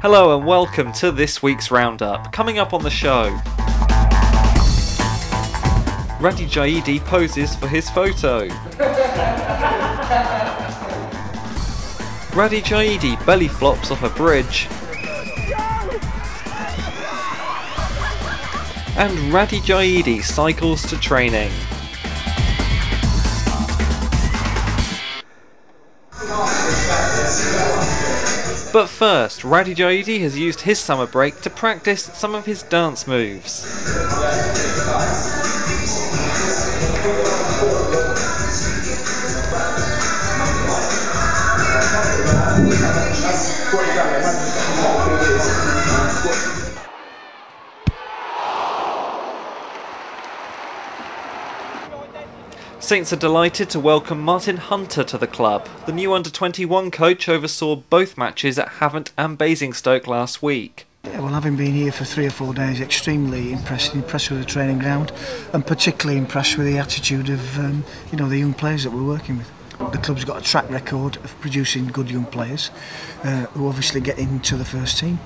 Hello and welcome to this week's roundup. Coming up on the show, Radhi Jaidi poses for his photo. Radhi Jaidi belly flops off a bridge. And Radhi Jaidi cycles to training. But first, Radhi Jaidi has used his summer break to practice some of his dance moves. Saints are delighted to welcome Martin Hunter to the club. The new under-21 coach oversaw both matches at Havant and Basingstoke last week. Yeah, well, having been here for 3 or 4 days, extremely impressed with the training ground, and particularly impressed with the attitude of the young players that we're working with. The club's got a track record of producing good young players who obviously get into the first team,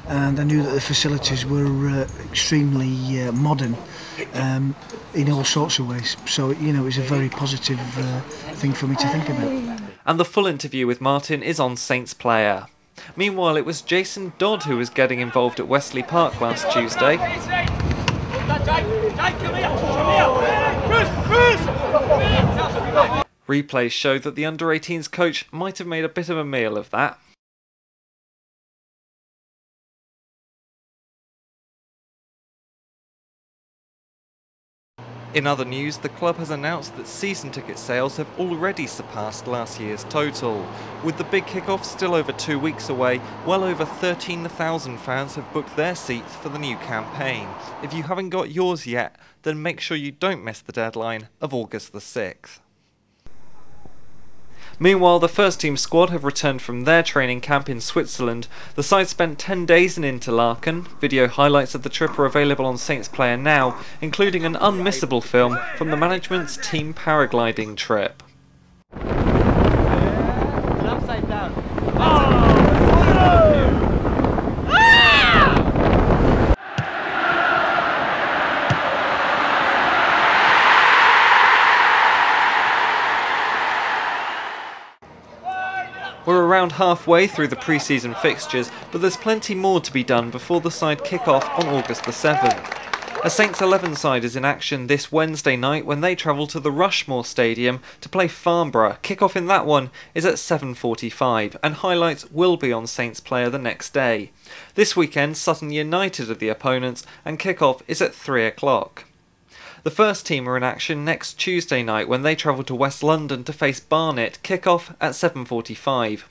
and I knew that the facilities were extremely modern in all sorts of ways, so it was a very positive thing for me to think about. And the full interview with Martin is on Saints Player. Meanwhile, it was Jason Dodd who was getting involved at Wesley Park last Tuesday. Replays show that the under-18s coach might have made a bit of a meal of that. In other news, the club has announced that season ticket sales have already surpassed last year's total. With the big kick-off still over 2 weeks away, well over 13,000 fans have booked their seats for the new campaign. If you haven't got yours yet, then make sure you don't miss the deadline of August the 6th. Meanwhile, the first team squad have returned from their training camp in Switzerland. The side spent 10 days in Interlaken. Video highlights of the trip are available on Saints Player now, including an unmissable film from the management's team paragliding trip. Upside down. We're around halfway through the pre-season fixtures, but there's plenty more to be done before the side kick off on August the 7th. A Saints 11 side is in action this Wednesday night when they travel to the Rushmore Stadium to play Farnborough. Kick-off in that one is at 7:45, and highlights will be on Saints Player the next day. This weekend, Sutton United are the opponents, and kick-off is at 3 o'clock. The first team are in action next Tuesday night when they travel to West London to face Barnet, kick-off at 7:45.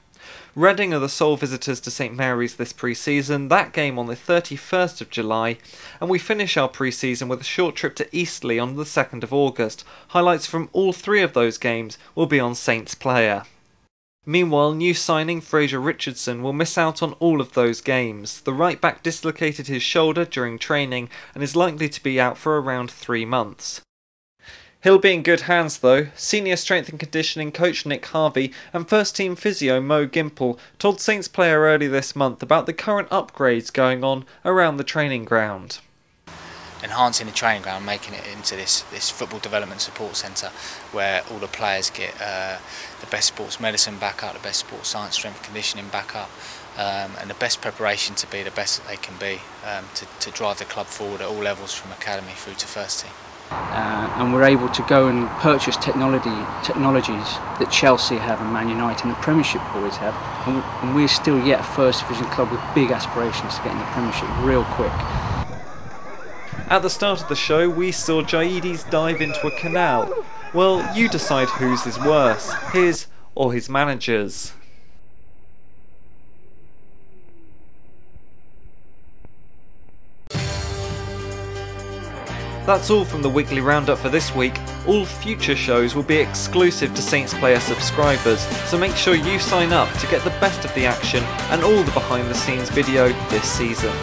Reading are the sole visitors to St Mary's this pre-season, that game on the 31st of July, and we finish our pre-season with a short trip to Eastleigh on the 2nd of August. Highlights from all 3 of those games will be on Saints Player. Meanwhile, new signing Fraser Richardson will miss out on all of those games. The right back dislocated his shoulder during training and is likely to be out for around 3 months. He'll be in good hands though. Senior strength and conditioning coach Nick Harvey and first team physio Mo Gimple told Saints Player early this month about the current upgrades going on around the training ground. Enhancing the training ground, making it into this football development support centre where all the players get the best sports medicine backup, the best sports science, strength conditioning backup, and the best preparation to be the best that they can be to drive the club forward at all levels from academy through to first team. And we're able to go and purchase technologies that Chelsea have and Man United and the Premiership boys have, and we're still yet a first division club with big aspirations to get in the Premiership real quick. At the start of the show, we saw Jaidi's dive into a canal. Well, you decide whose is worse, his or his manager's. That's all from the weekly roundup for this week. All future shows will be exclusive to Saints Player subscribers, so make sure you sign up to get the best of the action and all the behind the scenes video this season.